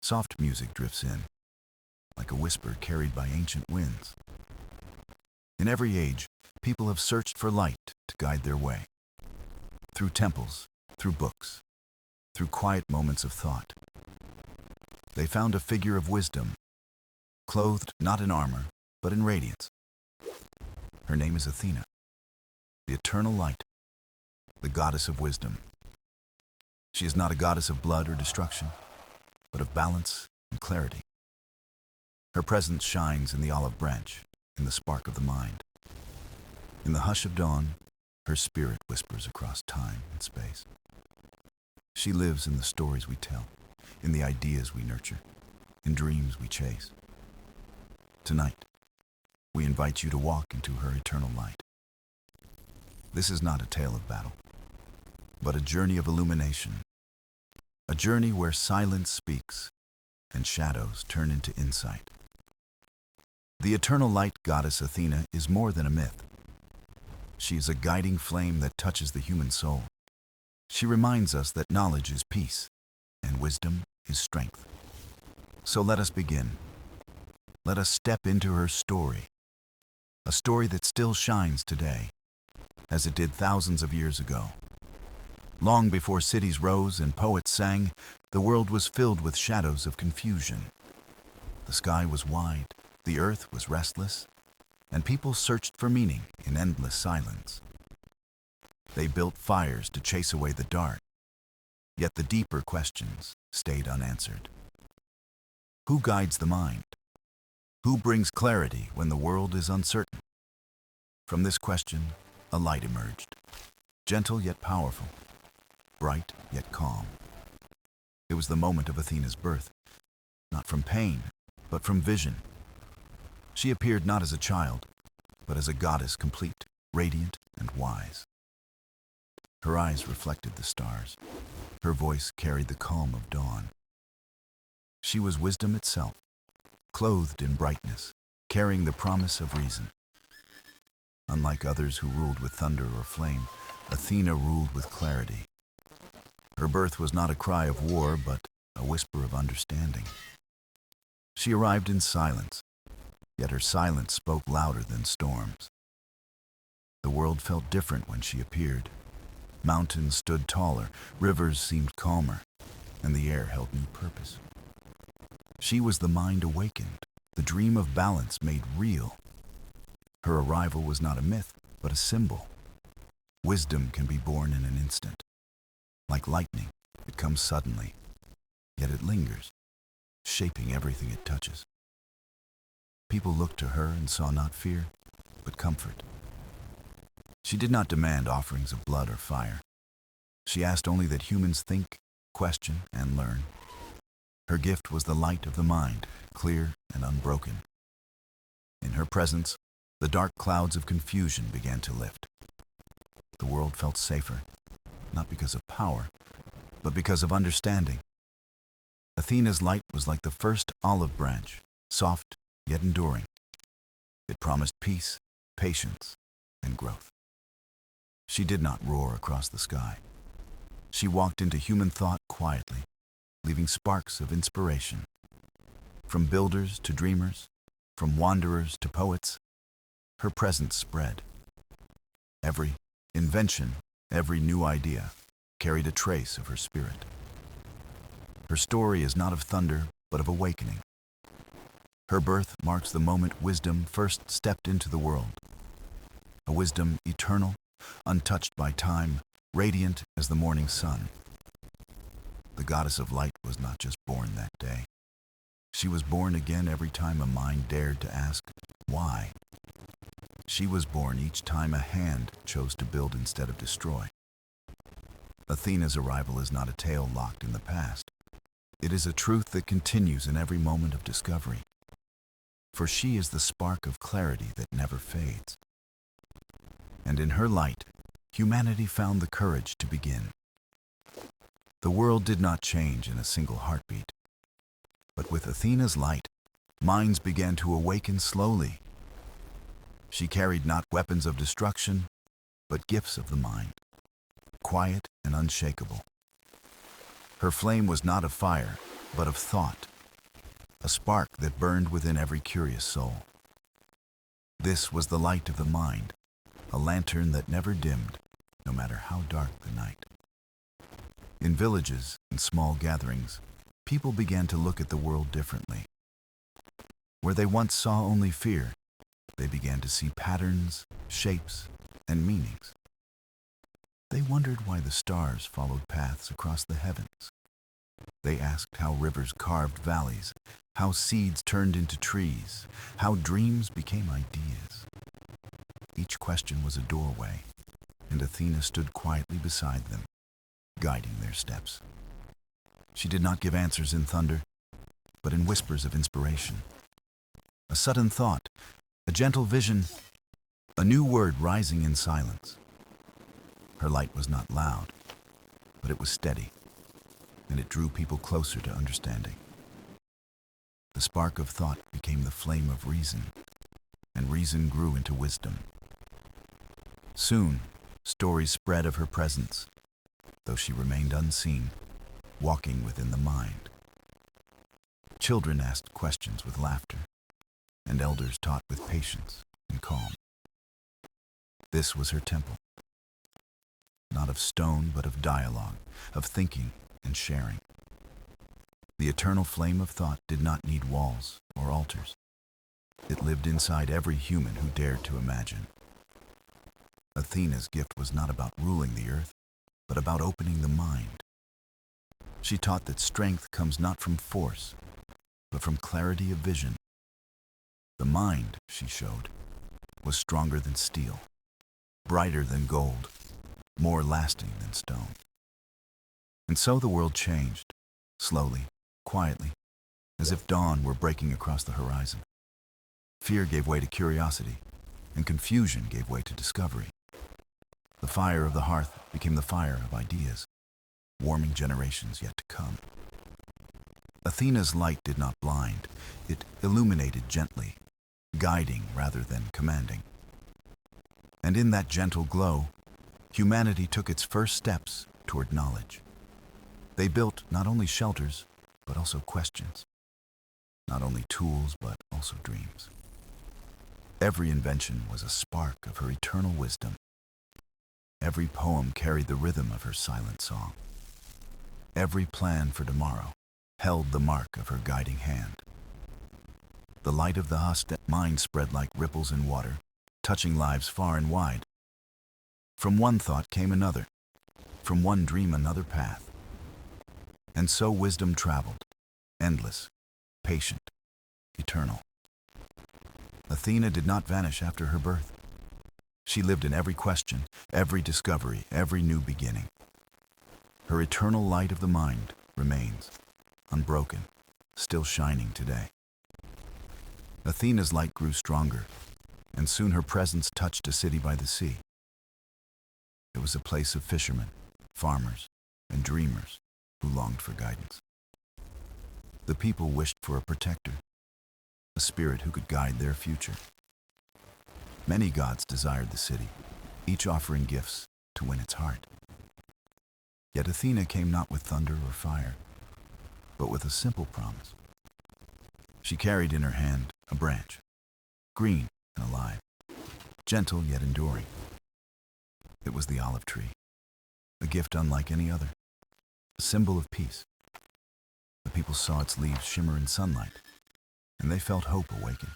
Soft music drifts in, like a whisper carried by ancient winds. In every age, people have searched for light to guide their way. Through temples, through books, through quiet moments of thought. They found a figure of wisdom, clothed not in armor, but in radiance. Her name is Athena, the Eternal Light, the goddess of wisdom. She is not a goddess of blood or destruction, but of balance and clarity. Her presence shines in the olive branch, in the spark of the mind. In the hush of dawn, her spirit whispers across time and space. She lives in the stories we tell, in the ideas we nurture, in dreams we chase. Tonight, we invite you to walk into her eternal light. This is not a tale of battle, but a journey of illumination, a journey where silence speaks and shadows turn into insight. The Eternal Light Goddess Athena is more than a myth. She is a guiding flame that touches the human soul. She reminds us that knowledge is peace and wisdom is strength. So let us begin. Let us step into her story, a story that still shines today, as it did thousands of years ago. Long before cities rose and poets sang, the world was filled with shadows of confusion. The sky was wide, the earth was restless, and people searched for meaning in endless silence. They built fires to chase away the dark, yet the deeper questions stayed unanswered. Who guides the mind? Who brings clarity when the world is uncertain? From this question, a light emerged, gentle yet powerful, bright yet calm. It was the moment of Athena's birth, not from pain, but from vision. She appeared not as a child, but as a goddess complete, radiant, and wise. Her eyes reflected the stars. Her voice carried the calm of dawn. She was wisdom itself, clothed in brightness, carrying the promise of reason. Unlike others who ruled with thunder or flame, Athena ruled with clarity. Her birth was not a cry of war, but a whisper of understanding. She arrived in silence, yet her silence spoke louder than storms. The world felt different when she appeared. Mountains stood taller, rivers seemed calmer, and the air held new purpose. She was the mind awakened, the dream of balance made real. Her arrival was not a myth, but a symbol. Wisdom can be born in an instant. Like lightning, it comes suddenly, yet it lingers, shaping everything it touches. People looked to her and saw not fear, but comfort. She did not demand offerings of blood or fire. She asked only that humans think, question, and learn. Her gift was the light of the mind, clear and unbroken. In her presence, the dark clouds of confusion began to lift. The world felt safer, not because of power, but because of understanding. Athena's light was like the first olive branch, soft yet enduring. It promised peace, patience, and growth. She did not roar across the sky. She walked into human thought quietly, leaving sparks of inspiration. From builders to dreamers, from wanderers to poets, her presence spread. Every invention, every new idea carried a trace of her spirit. Her story is not of thunder, but of awakening. Her birth marks the moment wisdom first stepped into the world. A wisdom eternal, untouched by time, radiant as the morning sun. The goddess of light was not just born that day. She was born again every time a mind dared to ask, why? She was born each time a hand chose to build instead of destroy. Athena's arrival is not a tale locked in the past. It is a truth that continues in every moment of discovery. For she is the spark of clarity that never fades. And in her light, humanity found the courage to begin. The world did not change in a single heartbeat. But with Athena's light, minds began to awaken slowly. She carried not weapons of destruction, but gifts of the mind, quiet and unshakable. Her flame was not of fire, but of thought, a spark that burned within every curious soul. This was the light of the mind, a lantern that never dimmed, no matter how dark the night. In villages and small gatherings, people began to look at the world differently. Where they once saw only fear, they began to see patterns, shapes, and meanings. They wondered why the stars followed paths across the heavens. They asked how rivers carved valleys, how seeds turned into trees, how dreams became ideas. Each question was a doorway, and Athena stood quietly beside them, guiding their steps. She did not give answers in thunder, but in whispers of inspiration. A sudden thought, a gentle vision, a new word rising in silence. Her light was not loud, but it was steady, and it drew people closer to understanding. The spark of thought became the flame of reason, and reason grew into wisdom. Soon, stories spread of her presence, though she remained unseen, walking within the mind. Children asked questions with laughter, and elders taught with patience and calm. This was her temple, not of stone, but of dialogue, of thinking and sharing. The eternal flame of thought did not need walls or altars. It lived inside every human who dared to imagine. Athena's gift was not about ruling the earth, but about opening the mind. She taught that strength comes not from force, but from clarity of vision. The mind, she showed, was stronger than steel, brighter than gold, more lasting than stone. And so the world changed, slowly, quietly, as if dawn were breaking across the horizon. Fear gave way to curiosity, and confusion gave way to discovery. The fire of the hearth became the fire of ideas, warming generations yet to come. Athena's light did not blind, it illuminated gently, guiding rather than commanding. And in that gentle glow, humanity took its first steps toward knowledge. They built not only shelters, but also questions. Not only tools, but also dreams. Every invention was a spark of her eternal wisdom. Every poem carried the rhythm of her silent song. Every plan for tomorrow held the mark of her guiding hand. The light of the husk mind spread like ripples in water, touching lives far and wide. From one thought came another, from one dream another path. And so wisdom traveled, endless, patient, eternal. Athena did not vanish after her birth. She lived in every question, every discovery, every new beginning. Her eternal light of the mind remains, unbroken, still shining today. Athena's light grew stronger, and soon her presence touched a city by the sea. It was a place of fishermen, farmers, and dreamers who longed for guidance. The people wished for a protector, a spirit who could guide their future. Many gods desired the city, each offering gifts to win its heart. Yet Athena came not with thunder or fire, but with a simple promise. She carried in her hand a branch, green and alive, gentle yet enduring. It was the olive tree, a gift unlike any other, a symbol of peace. The people saw its leaves shimmer in sunlight, and they felt hope awaken.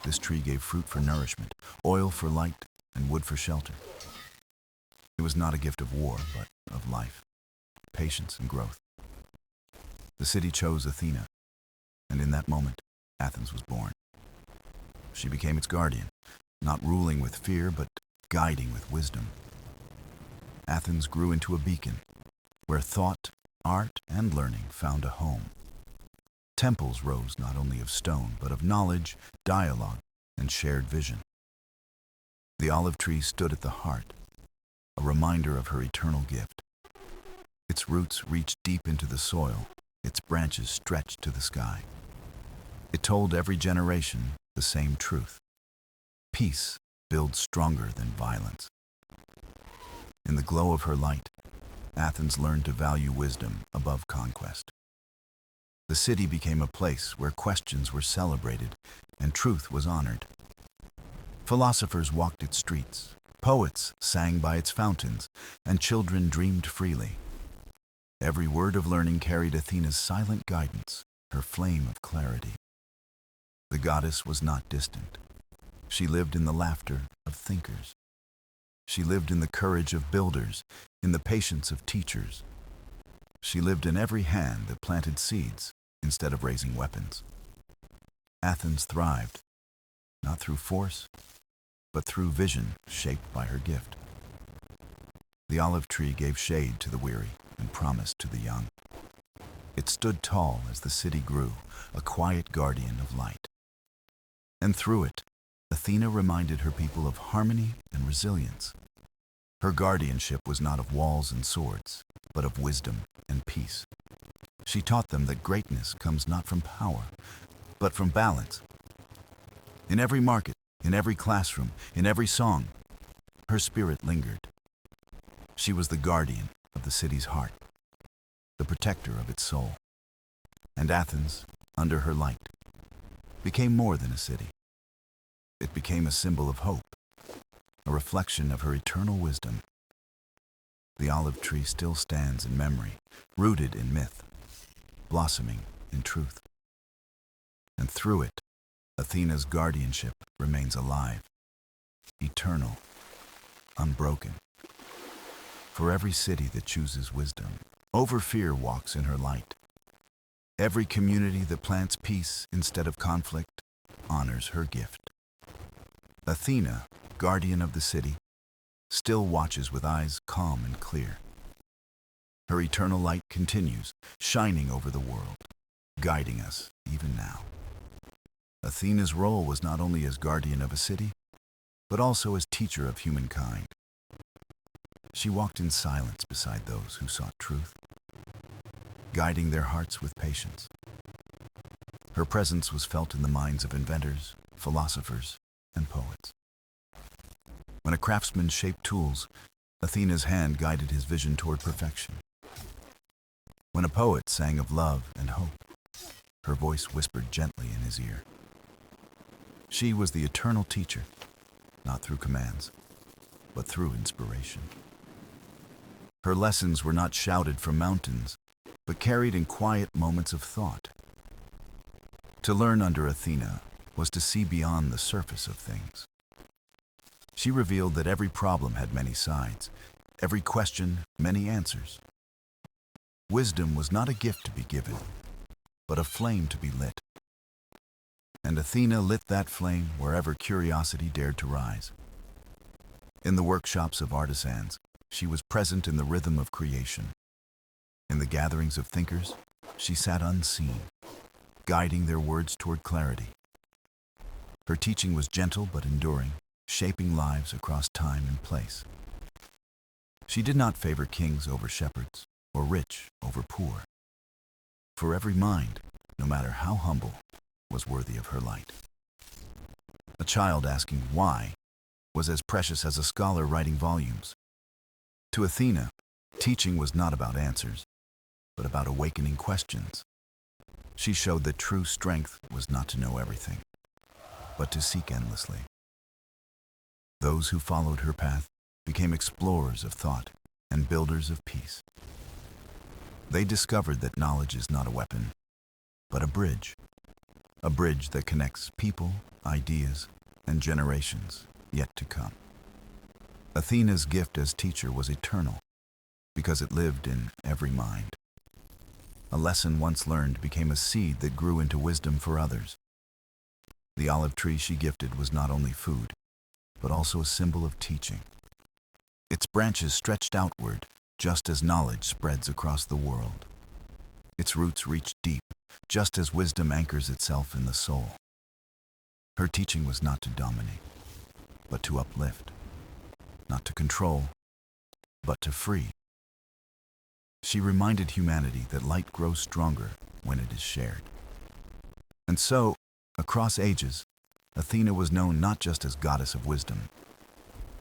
This tree gave fruit for nourishment, oil for light, and wood for shelter. It was not a gift of war, but of life, patience, and growth. The city chose Athena, and in that moment, Athens was born. She became its guardian, not ruling with fear, but guiding with wisdom. Athens grew into a beacon, where thought, art, and learning found a home. Temples rose not only of stone, but of knowledge, dialogue, and shared vision. The olive tree stood at the heart, a reminder of her eternal gift. Its roots reached deep into the soil, its branches stretched to the sky. It told every generation the same truth. Peace builds stronger than violence. In the glow of her light, Athens learned to value wisdom above conquest. The city became a place where questions were celebrated and truth was honored. Philosophers walked its streets, poets sang by its fountains, and children dreamed freely. Every word of learning carried Athena's silent guidance, her flame of clarity. The goddess was not distant. She lived in the laughter of thinkers. She lived in the courage of builders, in the patience of teachers. She lived in every hand that planted seeds instead of raising weapons. Athens thrived, not through force, but through vision shaped by her gift. The olive tree gave shade to the weary and promise to the young. It stood tall as the city grew, a quiet guardian of light. And through it, Athena reminded her people of harmony and resilience. Her guardianship was not of walls and swords, but of wisdom and peace. She taught them that greatness comes not from power, but from balance. In every market, in every classroom, in every song, her spirit lingered. She was the guardian of the city's heart, the protector of its soul. And Athens, under her light, became more than a city. It became a symbol of hope, a reflection of her eternal wisdom. The olive tree still stands in memory, rooted in myth, blossoming in truth. And through it, Athena's guardianship remains alive, eternal, unbroken. For every city that chooses wisdom, over fear walks in her light. Every community that plants peace instead of conflict honors her gift. Athena, guardian of the city, still watches with eyes calm and clear. Her eternal light continues, shining over the world, guiding us even now. Athena's role was not only as guardian of a city, but also as teacher of humankind. She walked in silence beside those who sought truth, guiding their hearts with patience. Her presence was felt in the minds of inventors, philosophers, and poets. When a craftsman shaped tools, Athena's hand guided his vision toward perfection. When a poet sang of love and hope, her voice whispered gently in his ear. She was the eternal teacher, not through commands, but through inspiration. Her lessons were not shouted from mountains, but carried in quiet moments of thought. To learn under Athena was to see beyond the surface of things. She revealed that every problem had many sides, every question many answers. Wisdom was not a gift to be given, but a flame to be lit. And Athena lit that flame wherever curiosity dared to rise. In the workshops of artisans, she was present in the rhythm of creation. In the gatherings of thinkers, she sat unseen, guiding their words toward clarity. Her teaching was gentle but enduring, shaping lives across time and place. She did not favor kings over shepherds, or rich over poor. For every mind, no matter how humble, was worthy of her light. A child asking why was as precious as a scholar writing volumes. To Athena, teaching was not about answers, but about awakening questions. She showed that true strength was not to know everything, but to seek endlessly. Those who followed her path became explorers of thought and builders of peace. They discovered that knowledge is not a weapon, but a bridge that connects people, ideas, and generations yet to come. Athena's gift as teacher was eternal because it lived in every mind. A lesson once learned became a seed that grew into wisdom for others. The olive tree she gifted was not only food, but also a symbol of teaching. Its branches stretched outward, just as knowledge spreads across the world. Its roots reached deep, just as wisdom anchors itself in the soul. Her teaching was not to dominate, but to uplift, not to control, but to free. She reminded humanity that light grows stronger when it is shared. And so, across ages, Athena was known not just as goddess of wisdom.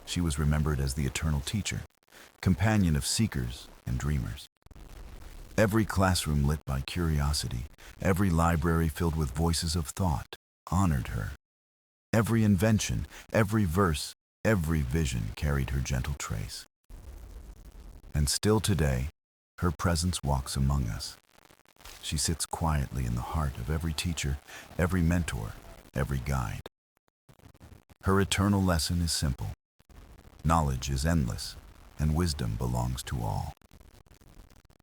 She was remembered as the eternal teacher, companion of seekers and dreamers. Every classroom lit by curiosity, every library filled with voices of thought, honored her. Every invention, every verse, every vision carried her gentle trace. And still today, her presence walks among us. She sits quietly in the heart of every teacher, every mentor, every guide. Her eternal lesson is simple. Knowledge is endless, and wisdom belongs to all.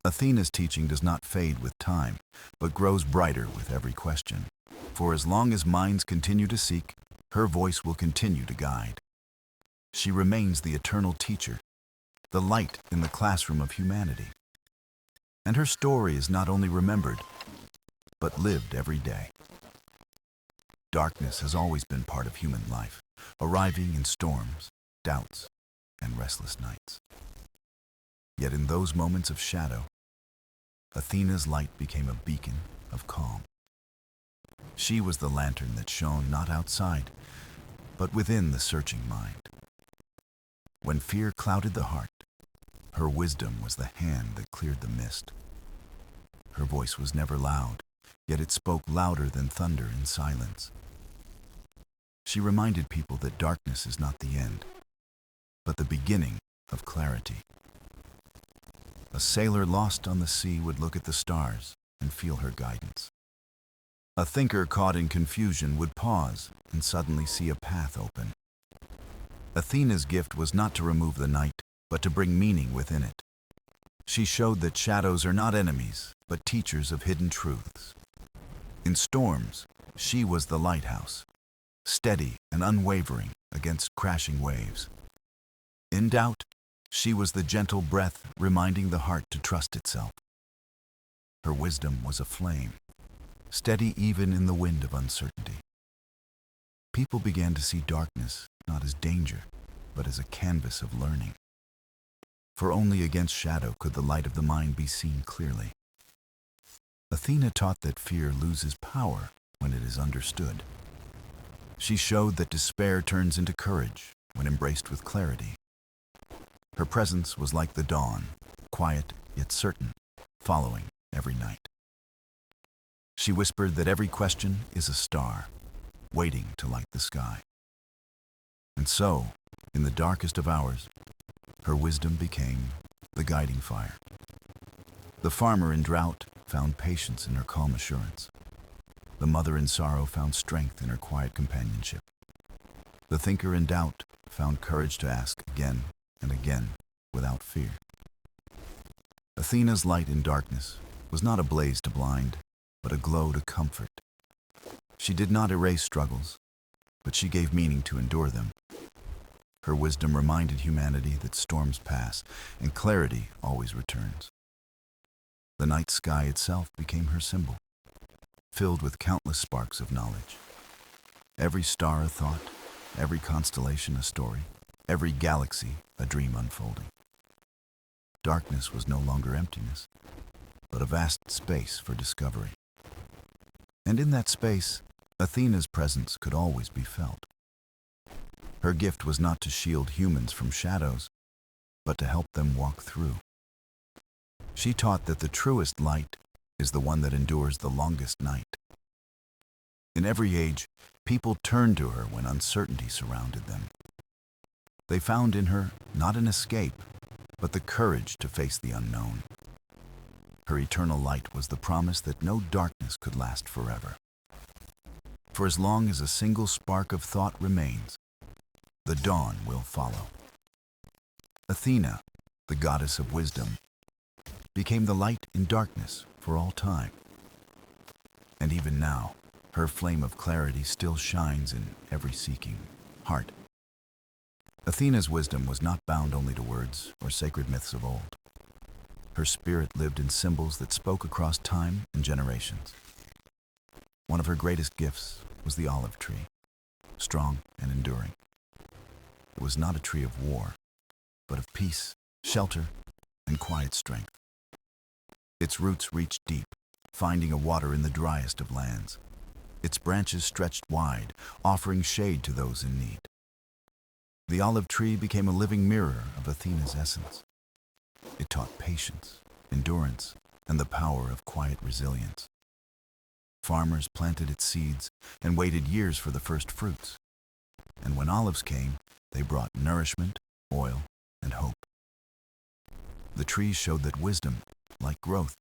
Athena's teaching does not fade with time, but grows brighter with every question. For as long as minds continue to seek, her voice will continue to guide. She remains the eternal teacher, the light in the classroom of humanity. And her story is not only remembered, but lived every day. Darkness has always been part of human life, arriving in storms, doubts, and restless nights. Yet in those moments of shadow, Athena's light became a beacon of calm. She was the lantern that shone not outside, but within the searching mind. When fear clouded the heart, her wisdom was the hand that cleared the mist. Her voice was never loud, yet it spoke louder than thunder in silence. She reminded people that darkness is not the end, but the beginning of clarity. A sailor lost on the sea would look at the stars and feel her guidance. A thinker caught in confusion would pause and suddenly see a path open. Athena's gift was not to remove the night, but to bring meaning within it. She showed that shadows are not enemies, but teachers of hidden truths. In storms, she was the lighthouse, steady and unwavering against crashing waves. In doubt, she was the gentle breath reminding the heart to trust itself. Her wisdom was a flame, steady even in the wind of uncertainty. People began to see darkness not as danger, but as a canvas of learning. For only against shadow could the light of the mind be seen clearly. Athena taught that fear loses power when it is understood. She showed that despair turns into courage when embraced with clarity. Her presence was like the dawn, quiet yet certain, following every night. She whispered that every question is a star, waiting to light the sky. And so, in the darkest of hours, her wisdom became the guiding fire. The farmer in drought found patience in her calm assurance. The mother in sorrow found strength in her quiet companionship. The thinker in doubt found courage to ask again and again without fear. Athena's light in darkness was not a blaze to blind, but a glow to comfort. She did not erase struggles, but she gave meaning to endure them. Her wisdom reminded humanity that storms pass and clarity always returns. The night sky itself became her symbol, filled with countless sparks of knowledge. Every star a thought, every constellation a story, every galaxy a dream unfolding. Darkness was no longer emptiness, but a vast space for discovery. And in that space, Athena's presence could always be felt. Her gift was not to shield humans from shadows, but to help them walk through. She taught that the truest light is the one that endures the longest night. In every age, people turned to her when uncertainty surrounded them. They found in her not an escape, but the courage to face the unknown. Her eternal light was the promise that no darkness could last forever. For as long as a single spark of thought remains, the dawn will follow. Athena, the goddess of wisdom, became the light in darkness for all time. And even now, her flame of clarity still shines in every seeking heart. Athena's wisdom was not bound only to words or sacred myths of old. Her spirit lived in symbols that spoke across time and generations. One of her greatest gifts was the olive tree, strong and enduring. It was not a tree of war, but of peace, shelter, and quiet strength. Its roots reached deep, finding a water in the driest of lands. Its branches stretched wide, offering shade to those in need. The olive tree became a living mirror of Athena's essence. It taught patience, endurance, and the power of quiet resilience. Farmers planted its seeds and waited years for the first fruits. And when olives came, they brought nourishment, oil, and hope. The trees showed that wisdom, like growth,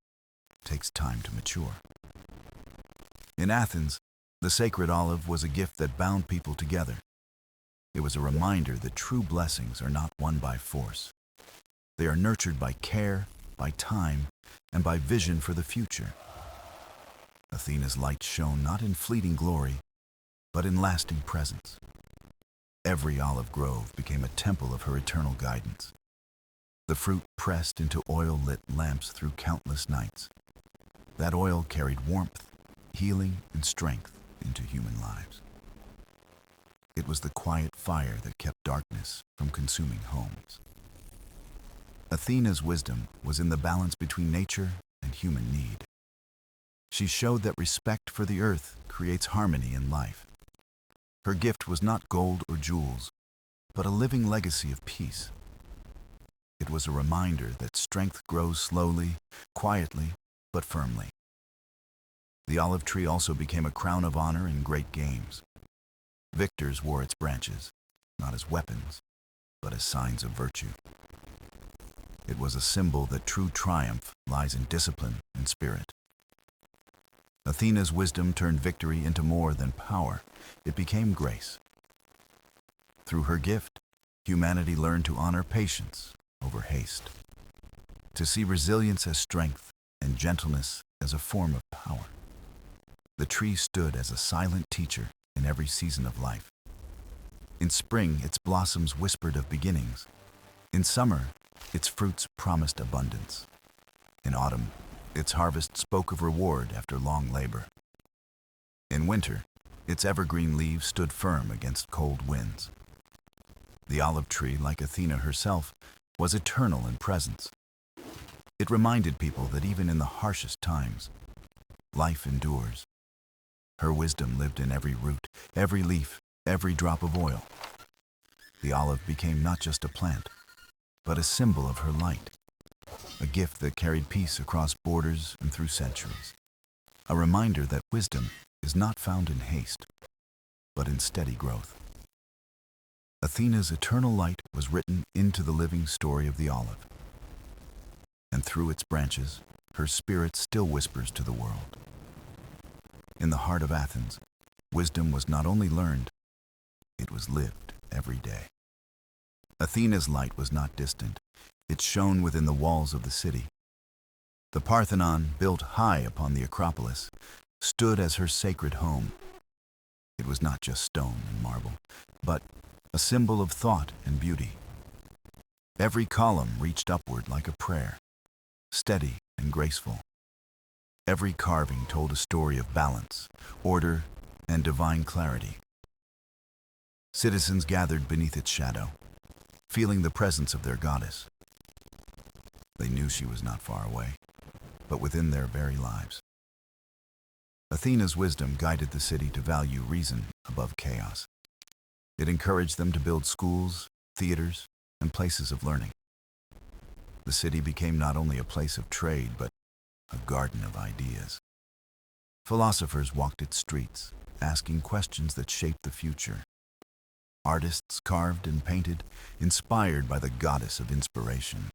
takes time to mature. In Athens, the sacred olive was a gift that bound people together. It was a reminder that true blessings are not won by force. They are nurtured by care, by time, and by vision for the future. Athena's light shone not in fleeting glory, but in lasting presence. Every olive grove became a temple of her eternal guidance. The fruit pressed into oil-lit lamps through countless nights. That oil carried warmth, healing, and strength into human lives. It was the quiet fire that kept darkness from consuming homes. Athena's wisdom was in the balance between nature and human need. She showed that respect for the earth creates harmony in life. Her gift was not gold or jewels, but a living legacy of peace. It was a reminder that strength grows slowly, quietly, but firmly. The olive tree also became a crown of honor in great games. Victors wore its branches, not as weapons, but as signs of virtue. It was a symbol that true triumph lies in discipline and spirit. Athena's wisdom turned victory into more than power. It became grace. Through her gift, humanity learned to honor patience over haste, to see resilience as strength and gentleness as a form of power. The tree stood as a silent teacher in every season of life. In spring, its blossoms whispered of beginnings. In summer, its fruits promised abundance. In autumn, its harvest spoke of reward after long labor. In winter, its evergreen leaves stood firm against cold winds. The olive tree, like Athena herself, was eternal in presence. It reminded people that even in the harshest times, life endures. Her wisdom lived in every root, every leaf, every drop of oil. The olive became not just a plant, but a symbol of her light, a gift that carried peace across borders and through centuries, a reminder that wisdom is not found in haste, but in steady growth. Athena's eternal light was written into the living story of the olive, and through its branches, her spirit still whispers to the world. In the heart of Athens, wisdom was not only learned, it was lived every day. Athena's light was not distant. It shone within the walls of the city. The Parthenon, built high upon the Acropolis, stood as her sacred home. It was not just stone and marble, but a symbol of thought and beauty. Every column reached upward like a prayer, steady and graceful. Every carving told a story of balance, order, and divine clarity. Citizens gathered beneath its shadow, feeling the presence of their goddess. They knew she was not far away, but within their very lives. Athena's wisdom guided the city to value reason above chaos. It encouraged them to build schools, theaters, and places of learning. The city became not only a place of trade, but a garden of ideas. Philosophers walked its streets, asking questions that shaped the future. Artists carved and painted, inspired by the goddess of inspiration.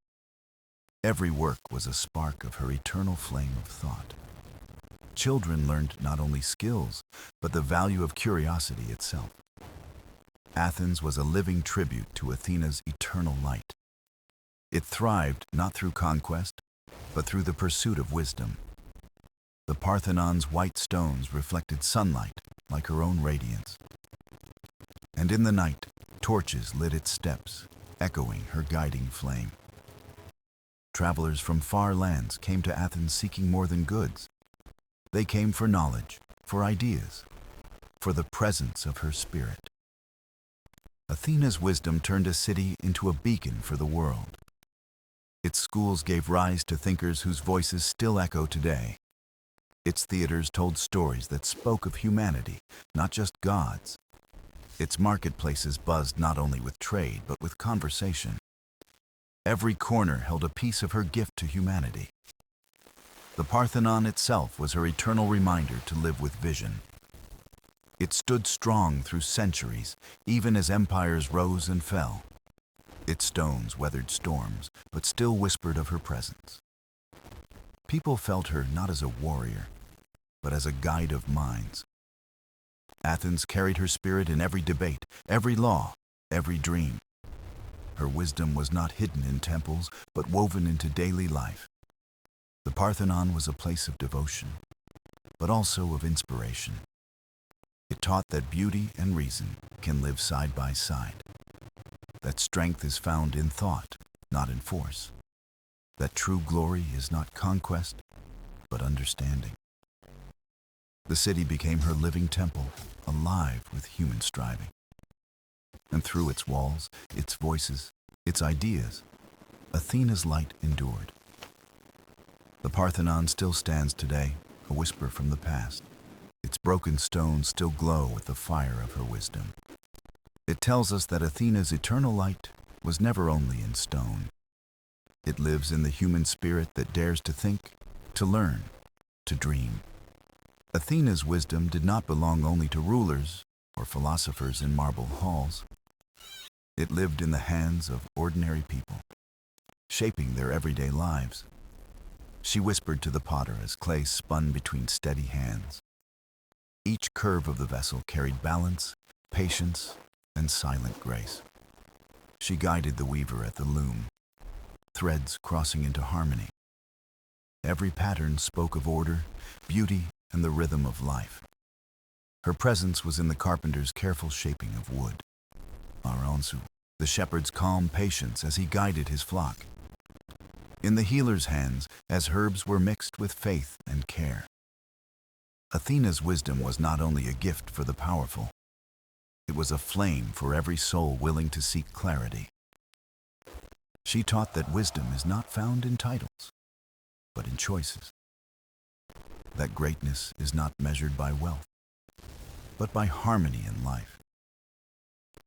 Every work was a spark of her eternal flame of thought. Children learned not only skills, but the value of curiosity itself. Athens was a living tribute to Athena's eternal light. It thrived not through conquest, but through the pursuit of wisdom. The Parthenon's white stones reflected sunlight like her own radiance. And in the night, torches lit its steps, echoing her guiding flame. Travelers from far lands came to Athens seeking more than goods. They came for knowledge, for ideas, for the presence of her spirit. Athena's wisdom turned a city into a beacon for the world. Its schools gave rise to thinkers whose voices still echo today. Its theaters told stories that spoke of humanity, not just gods. Its marketplaces buzzed not only with trade, but with conversation. Every corner held a piece of her gift to humanity. The Parthenon itself was her eternal reminder to live with vision. It stood strong through centuries, even as empires rose and fell. Its stones weathered storms, but still whispered of her presence. People felt her not as a warrior, but as a guide of minds. Athens carried her spirit in every debate, every law, every dream. Her wisdom was not hidden in temples, but woven into daily life. The Parthenon was a place of devotion, but also of inspiration. It taught that beauty and reason can live side by side, that strength is found in thought, not in force, that true glory is not conquest, but understanding. The city became her living temple, alive with human striving. And through its walls, its voices, its ideas, Athena's light endured. The Parthenon still stands today, a whisper from the past. Its broken stones still glow with the fire of her wisdom. It tells us that Athena's eternal light was never only in stone. It lives in the human spirit that dares to think, to learn, to dream. Athena's wisdom did not belong only to rulers or philosophers in marble halls. It lived in the hands of ordinary people, shaping their everyday lives. She whispered to the potter as clay spun between steady hands. Each curve of the vessel carried balance, patience, and silent grace. She guided the weaver at the loom, threads crossing into harmony. Every pattern spoke of order, beauty, and the rhythm of life. Her presence was in the carpenter's careful shaping of wood, the shepherd's calm patience as he guided his flock, in the healer's hands as herbs were mixed with faith and care. Athena's wisdom was not only a gift for the powerful, it was a flame for every soul willing to seek clarity. She taught that wisdom is not found in titles, but in choices. That greatness is not measured by wealth, but by harmony in life.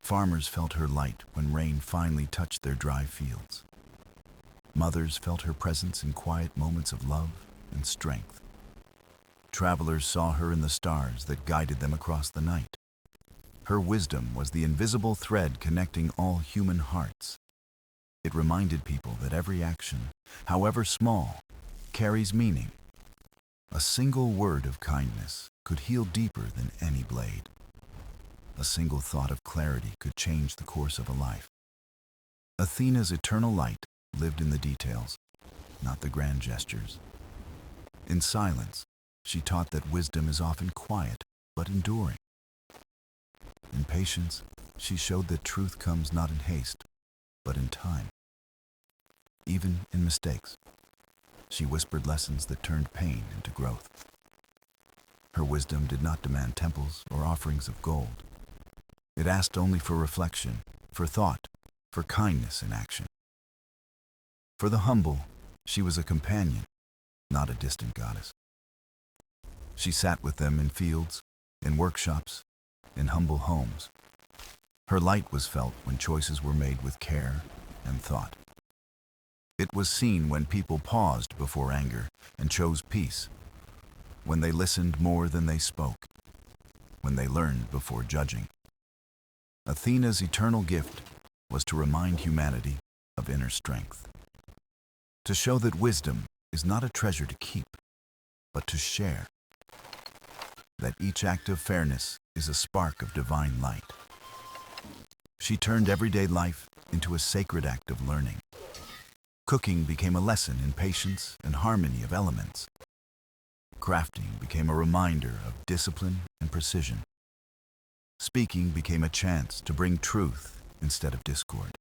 Farmers felt her light when rain finally touched their dry fields. Mothers felt her presence in quiet moments of love and strength. Travelers saw her in the stars that guided them across the night. Her wisdom was the invisible thread connecting all human hearts. It reminded people that every action, however small, carries meaning. A single word of kindness could heal deeper than any blade. A single thought of clarity could change the course of a life. Athena's eternal light lived in the details, not the grand gestures. In silence, she taught that wisdom is often quiet but enduring. In patience, she showed that truth comes not in haste, but in time. Even in mistakes, she whispered lessons that turned pain into growth. Her wisdom did not demand temples or offerings of gold. It asked only for reflection, for thought, for kindness in action. For the humble, she was a companion, not a distant goddess. She sat with them in fields, in workshops, in humble homes. Her light was felt when choices were made with care and thought. It was seen when people paused before anger and chose peace, when they listened more than they spoke, when they learned before judging. Athena's eternal gift was to remind humanity of inner strength, to show that wisdom is not a treasure to keep, but to share, that each act of fairness is a spark of divine light. She turned everyday life into a sacred act of learning. Cooking became a lesson in patience and harmony of elements. Crafting became a reminder of discipline and precision. Speaking became a chance to bring truth instead of discord.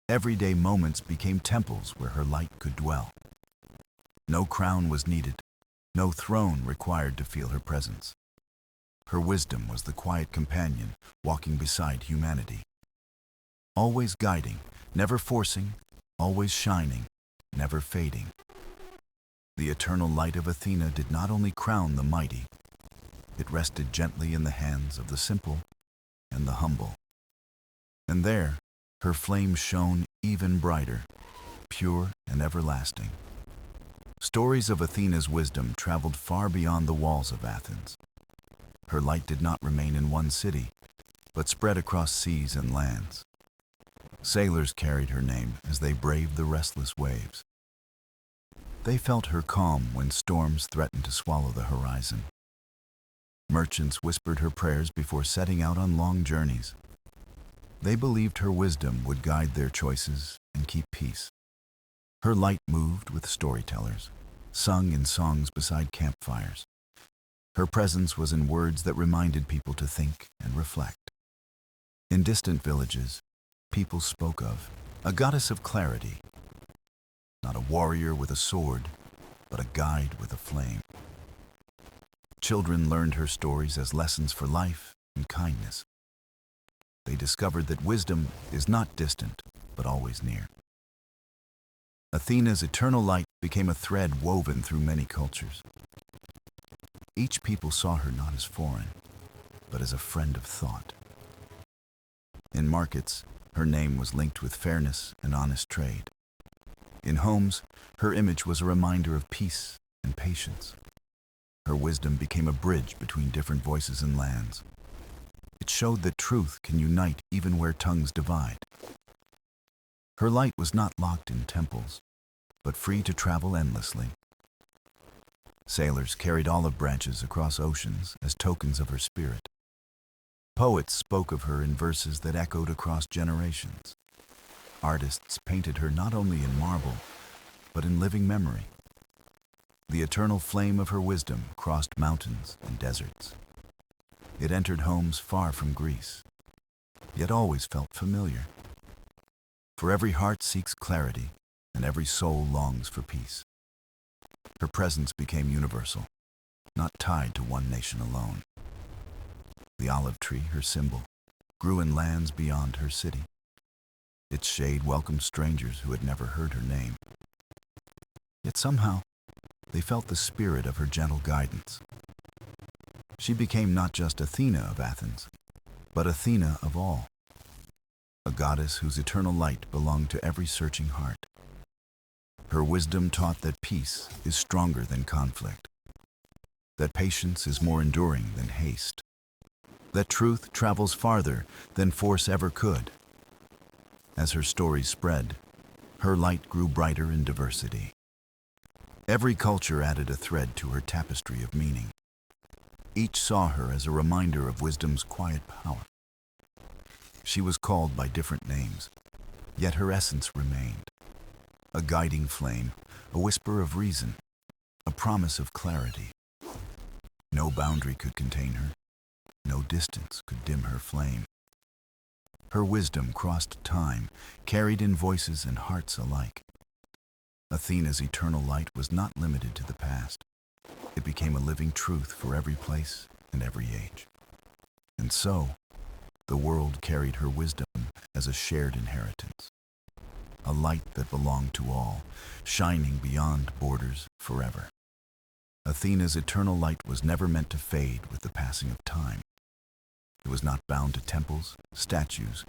Everyday moments became temples where her light could dwell. No crown was needed, no throne required to feel her presence. Her wisdom was the quiet companion walking beside humanity. Always guiding, never forcing, always shining, never fading. The eternal light of Athena did not only crown the mighty, it rested gently in the hands of the simple and the humble. And there, her flame shone even brighter, pure and everlasting. Stories of Athena's wisdom traveled far beyond the walls of Athens. Her light did not remain in one city, but spread across seas and lands. Sailors carried her name as they braved the restless waves. They felt her calm when storms threatened to swallow the horizon. Merchants whispered her prayers before setting out on long journeys. They believed her wisdom would guide their choices and keep peace. Her light moved with storytellers, sung in songs beside campfires. Her presence was in words that reminded people to think and reflect. In distant villages, people spoke of a goddess of clarity, not a warrior with a sword, but a guide with a flame. Children learned her stories as lessons for life and kindness. They discovered that wisdom is not distant, but always near. Athena's eternal light became a thread woven through many cultures. Each people saw her not as foreign, but as a friend of thought. In markets, her name was linked with fairness and honest trade. In homes, her image was a reminder of peace and patience. Her wisdom became a bridge between different voices and lands. It showed that truth can unite even where tongues divide. Her light was not locked in temples, but free to travel endlessly. Sailors carried olive branches across oceans as tokens of her spirit. Poets spoke of her in verses that echoed across generations. Artists painted her not only in marble, but in living memory. The eternal flame of her wisdom crossed mountains and deserts. It entered homes far from Greece, yet always felt familiar. For every heart seeks clarity, and every soul longs for peace. Her presence became universal, not tied to one nation alone. The olive tree, her symbol, grew in lands beyond her city. Its shade welcomed strangers who had never heard her name. Yet somehow, they felt the spirit of her gentle guidance. She became not just Athena of Athens, but Athena of all, a goddess whose eternal light belonged to every searching heart. Her wisdom taught that peace is stronger than conflict, that patience is more enduring than haste, that truth travels farther than force ever could. As her stories spread, her light grew brighter in diversity. Every culture added a thread to her tapestry of meaning. Each saw her as a reminder of wisdom's quiet power. She was called by different names, yet her essence remained. A guiding flame, a whisper of reason, a promise of clarity. No boundary could contain her, no distance could dim her flame. Her wisdom crossed time, carried in voices and hearts alike. Athena's eternal light was not limited to the past. It became a living truth for every place and every age. And so, the world carried her wisdom as a shared inheritance, a light that belonged to all, shining beyond borders forever. Athena's eternal light was never meant to fade with the passing of time. It was not bound to temples, statues,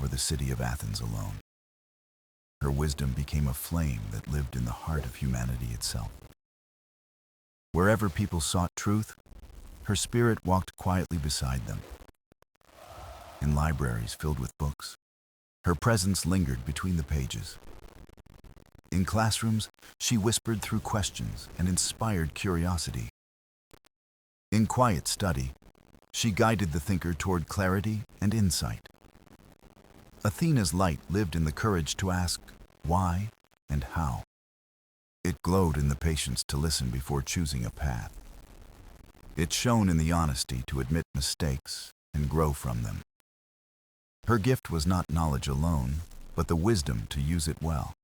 or the city of Athens alone. Her wisdom became a flame that lived in the heart of humanity itself. Wherever people sought truth, her spirit walked quietly beside them. In libraries filled with books, her presence lingered between the pages. In classrooms, she whispered through questions and inspired curiosity. In quiet study, she guided the thinker toward clarity and insight. Athena's light lived in the courage to ask why and how. It glowed in the patience to listen before choosing a path. It shone in the honesty to admit mistakes and grow from them. Her gift was not knowledge alone, but the wisdom to use it well.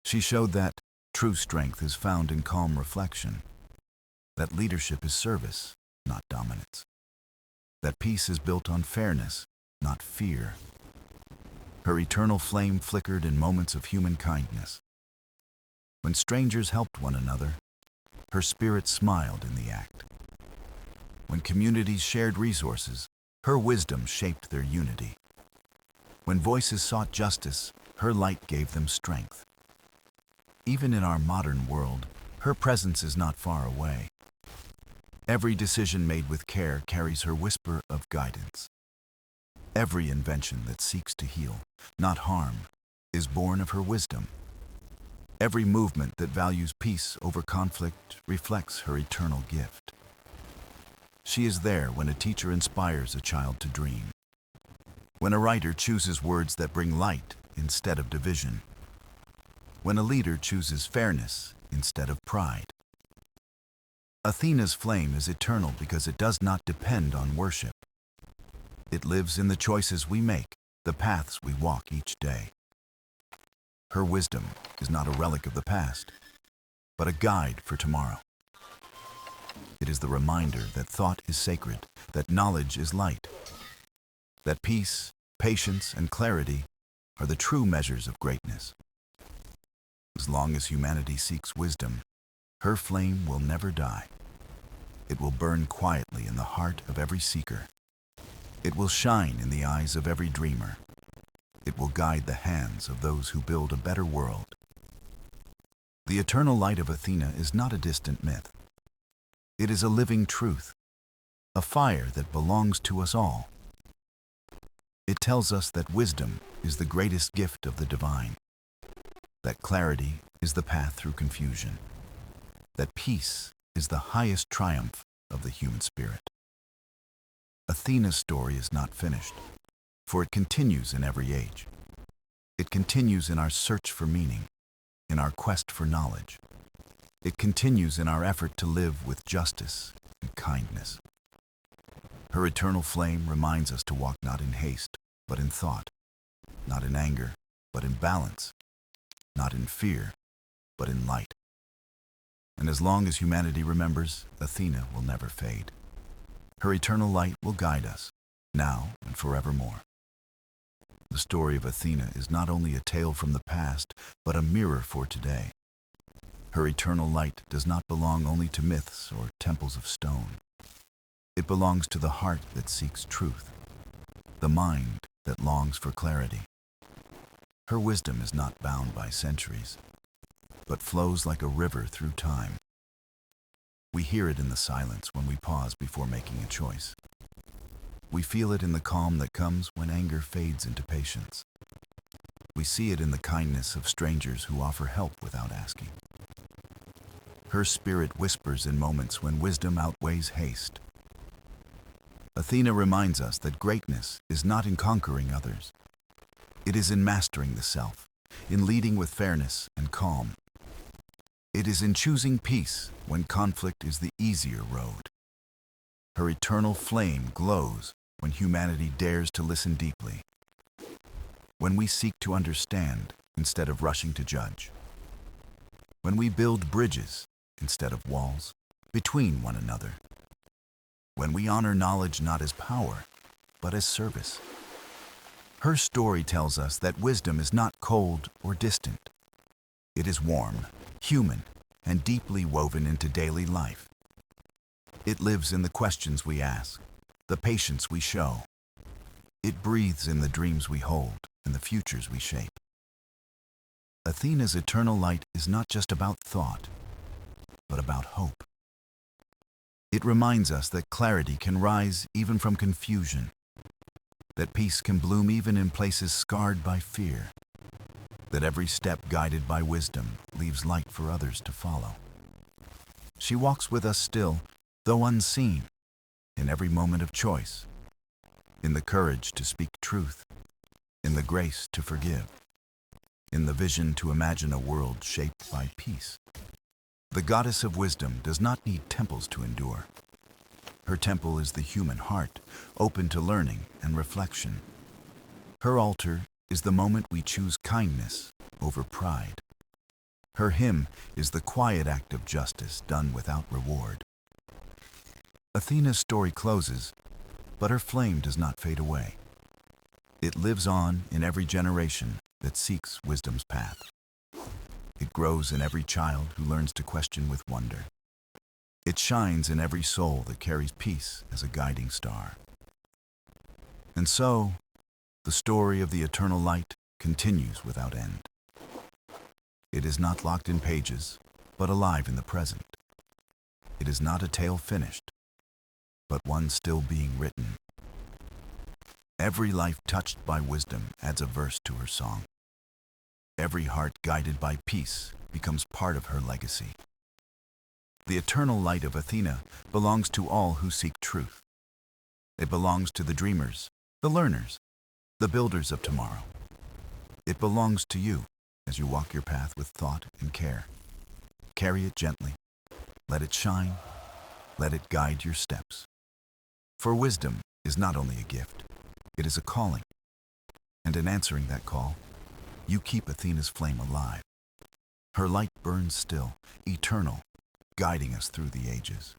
She showed that true strength is found in calm reflection, that leadership is service, not dominance, that peace is built on fairness, not fear. Her eternal flame flickered in moments of human kindness. When strangers helped one another, her spirit smiled in the act. When communities shared resources, her wisdom shaped their unity. When voices sought justice, her light gave them strength. even in our modern world, her presence is not far away. Every decision made with care carries her whisper of guidance. Every invention that seeks to heal, not harm, is born of her wisdom. Every movement that values peace over conflict reflects her eternal gift. She is there when a teacher inspires a child to dream, when a writer chooses words that bring light instead of division, when a leader chooses fairness instead of pride. Athena's flame is eternal because it does not depend on worship. It lives in the choices we make, the paths we walk each day. Her wisdom is not a relic of the past, but a guide for tomorrow. It is the reminder that thought is sacred, that knowledge is light, that peace, patience, and clarity are the true measures of greatness. As long as humanity seeks wisdom, her flame will never die. It will burn quietly in the heart of every seeker. It will shine in the eyes of every dreamer. It will guide the hands of those who build a better world. The eternal light of Athena is not a distant myth. It is a living truth, a fire that belongs to us all. It tells us that wisdom is the greatest gift of the divine, that clarity is the path through confusion, that peace is the highest triumph of the human spirit. Athena's story is not finished, for it continues in every age. It continues in our search for meaning, in our quest for knowledge. It continues in our effort to live with justice and kindness. Her eternal flame reminds us to walk not in haste, but in thought, not in anger, but in balance, not in fear, but in light. And as long as humanity remembers, Athena will never fade. Her eternal light will guide us, now and forevermore. The story of Athena is not only a tale from the past, but a mirror for today. Her eternal light does not belong only to myths or temples of stone. It belongs to the heart that seeks truth, the mind that longs for clarity. Her wisdom is not bound by centuries, but flows like a river through time. We hear it in the silence when we pause before making a choice. We feel it in the calm that comes when anger fades into patience. We see it in the kindness of strangers who offer help without asking. Her spirit whispers in moments when wisdom outweighs haste. Athena reminds us that greatness is not in conquering others. It is in mastering the self, in leading with fairness and calm. It is in choosing peace when conflict is the easier road. Her eternal flame glows when humanity dares to listen deeply, when we seek to understand instead of rushing to judge, when we build bridges instead of walls between one another, when we honor knowledge not as power, but as service. Her story tells us that wisdom is not cold or distant. It is warm, human, and deeply woven into daily life. It lives in the questions we ask, the patience we show. It breathes in the dreams we hold and the futures we shape. Athena's eternal light is not just about thought, but about hope. It reminds us that clarity can rise even from confusion, that peace can bloom even in places scarred by fear, that every step guided by wisdom leaves light for others to follow. She walks with us still, though unseen, in every moment of choice, in the courage to speak truth, in the grace to forgive, in the vision to imagine a world shaped by peace. The goddess of wisdom does not need temples to endure. Her temple is the human heart, open to learning and reflection. Her altar is the moment we choose kindness over pride. Her hymn is the quiet act of justice done without reward. Athena's story closes, but her flame does not fade away. It lives on in every generation that seeks wisdom's path. It grows in every child who learns to question with wonder. It shines in every soul that carries peace as a guiding star. And so, the story of the eternal light continues without end. It is not locked in pages, but alive in the present. It is not a tale finished, but one still being written. Every life touched by wisdom adds a verse to her song. Every heart guided by peace becomes part of her legacy. The eternal light of Athena belongs to all who seek truth. It belongs to the dreamers, the learners, the builders of tomorrow. It belongs to you as you walk your path with thought and care. Carry it gently. Let it shine. Let it guide your steps. For wisdom is not only a gift, it is a calling. And in answering that call, you keep Athena's flame alive. Her light burns still, eternal, guiding us through the ages.